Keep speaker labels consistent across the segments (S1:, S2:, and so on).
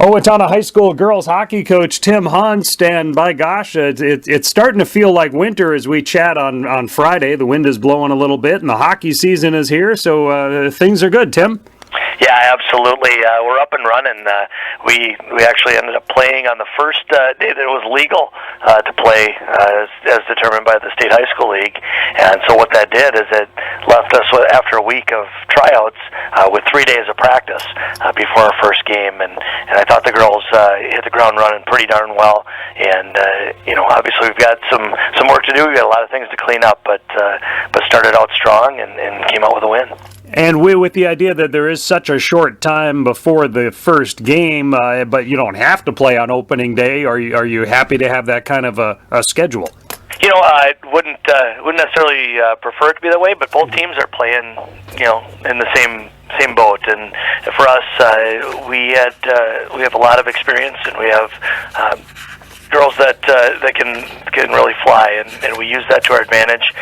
S1: Owatonna High School girls hockey coach Tim Hunst, and by gosh, it's starting to feel like winter as we chat on Friday. The wind is blowing a little bit, and the hockey season is here, so things are good, Tim.
S2: Yeah, absolutely. We're up and running. We actually ended up playing on the first day that it was legal to play, as determined by the State High School League. And so what that did is it left us after a week of tryouts with 3 days of practice before our first game. And I thought the girls hit the ground running pretty darn well. And obviously we've got some work to do. We've got a lot of things to clean up, but started out strong and came out with a win.
S1: And with the idea that there is such a short time before the first game, but you don't have to play on opening day, are you happy to have that kind of a schedule?
S2: I wouldn't necessarily prefer it to be that way, but both teams are playing, in the same boat. And for us, we have a lot of experience, and we have girls that can really fly, and we use that to our advantage.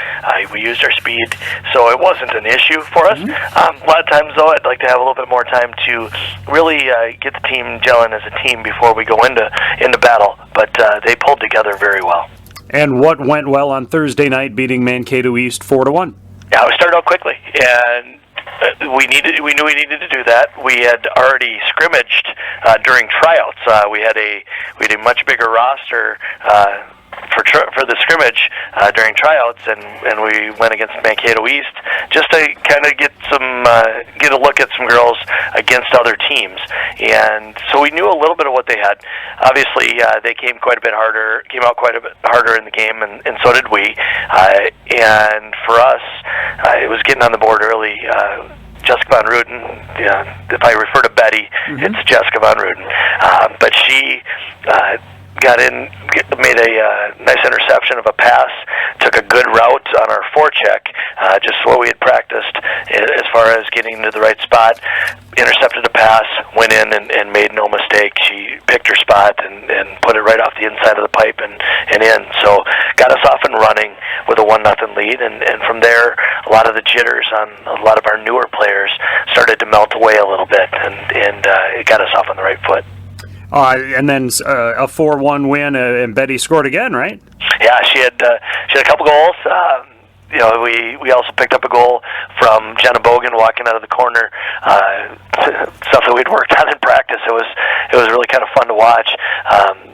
S2: We used our speed, so it wasn't an issue for us. A lot of times, though, I'd like to have a little bit more time to really get the team gelling as a team before we go into battle. But they pulled together very well.
S1: And what went well on Thursday night, beating Mankato East 4-1?
S2: Yeah, we started out quickly, and we knew we needed to do that. We had already scrimmaged during tryouts. We had a much bigger roster for the scrimmage during tryouts, and we went against Mankato East just to kind of get a look at some girls against other teams. And so we knew a little bit of what they had. Obviously, they came out quite a bit harder in the game, and so did we. And for us, it was getting on the board early. Jessica Von Ruden, if I refer to Betty, it's Jessica Von Ruden. But she got in, made a nice interception of a pass, took a good route on our forecheck, just what we had practiced as far as getting to the right spot, intercepted a pass, went in and made no mistake. She picked her spot and put it right off the inside of the pipe and in. So got us off and running with a 1-0 lead, and from there, a lot of the jitters on a lot of our newer players started to melt away a little bit, and it got us off on the right foot.
S1: And then a 4-1 win, and Betty scored again, right?
S2: Yeah, she had a couple goals. We also picked up a goal from Jenna Bogan walking out of the corner. Stuff that we'd worked on in practice. It was really kind of fun to watch.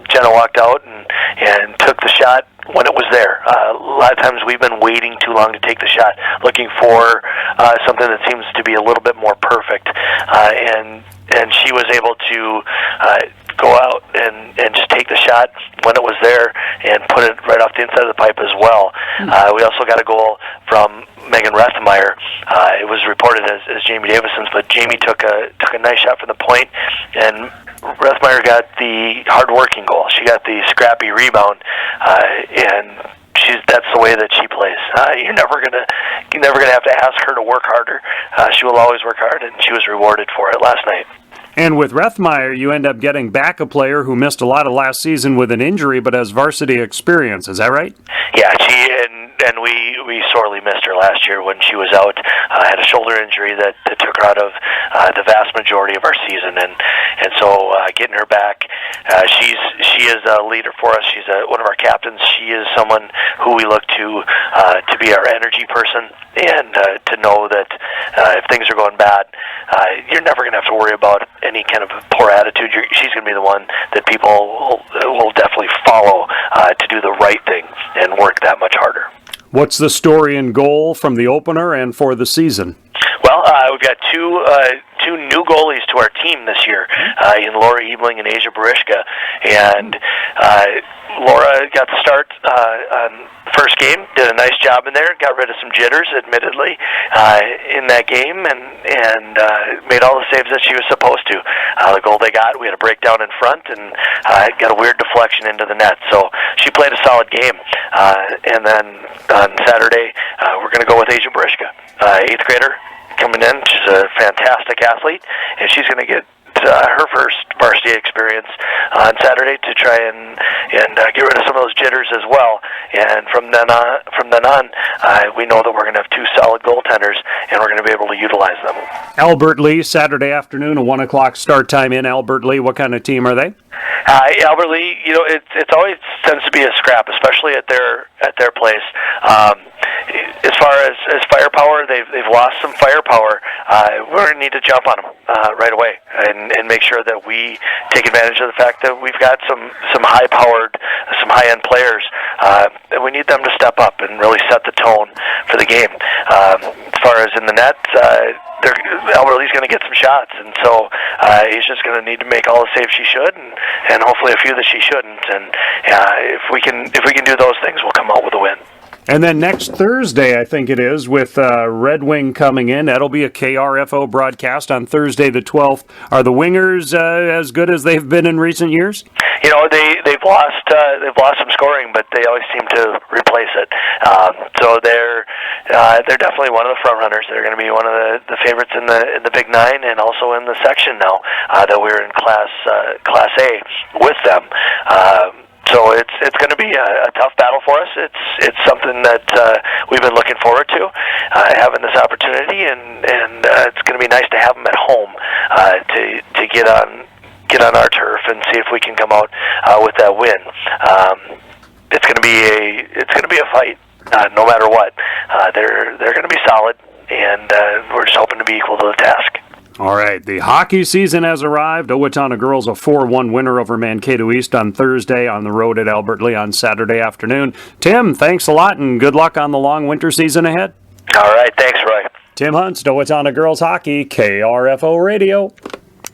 S2: Jenna walked out and took the shot when it was there. A lot of times we've been waiting too long to take the shot, looking for something that seems to be a little bit more perfect. And she was able to go out and just take the shot when it was there and put it right off the inside of the pipe as well. We also got a goal from Megan Rethmeyer. It was reported as Jamie Davison's, but Jamie took a nice shot from the point, and Rethmeyer got the hard-working goal. She got the scrappy rebound, and that's the way that she plays. You're never gonna have to ask her to work harder. She will always work hard, and she was rewarded for it last night.
S1: And with Rethmeyer, you end up getting back a player who missed a lot of last season with an injury, but has varsity experience. Is that right?
S2: Yeah, and we sorely missed her last year when she was out. Had a shoulder injury that took her out of the vast majority of our season, and so getting her back, she is a leader for us. She's one of our captains. She is someone who we look to be our energy person, and to know that if things are going bad, you're never going to have to worry about any kind of poor attitude. She's going to be the one that people will definitely follow to do the right thing and work that much harder.
S1: What's the story and goal from the opener and for the season?
S2: Well, we've got two new goalies to our team this year, in Laura Ebling and Asia Barishka, and Laura got the start on the first game, did a nice job in there, got rid of some jitters, admittedly, in that game, and made all the saves that she was supposed to. The goal they got, we had a breakdown in front, and got a weird deflection into the net, so she played a solid game. And then on Saturday, we're going to go with Asia Barishka, 8th grader, coming in. She's a fantastic athlete, and she's going to get her first varsity tailgate experience on Saturday to try and get rid of some of those jitters as well. And from then on, we know that we're going to have two solid goaltenders, and we're going to be able to utilize them.
S1: Albert Lee, Saturday afternoon, a 1 o'clock start time in Albert Lee. What kind of team are they?
S2: Albert Lee, it's always tends to be a scrap, especially at their place. As far as firepower, they've lost some firepower. We're going to need to jump on them right away and make sure that we take advantage of the fact that we've got some high-powered, some high-end players, and we need them to step up and really set the tone for the game. As far as in the net, Albert Lee's going to get some shots, and so he's just going to need to make all the saves she should, and hopefully a few that she shouldn't. And if we can do those things, we'll come out with a win.
S1: And then next Thursday, I think it is, with Red Wing coming in. That'll be a KRFO broadcast on Thursday the 12th. Are the Wingers as good as they've been in recent years?
S2: They've lost some scoring, but they always seem to replace it. So they're definitely one of the front runners. They're going to be one of the favorites in the Big Nine, and also in the section now that we're in Class A with them. So it's going to be a tough battle for us. It's something that we've been looking forward to, having this opportunity, and it's going to be nice to have them at home to get on our turf and see if we can come out with that win. It's going to be a fight, no matter what. They're going to be solid, and we're just hoping to be equal to the task.
S1: All right, the hockey season has arrived. Owatonna girls a 4-1 winner over Mankato East on Thursday, on the road at Albert Lee on Saturday afternoon. Tim, thanks a lot, and good luck on the long winter season ahead.
S2: All right, thanks, Roy.
S1: Tim Hunst, Owatonna girls hockey, KRFO Radio.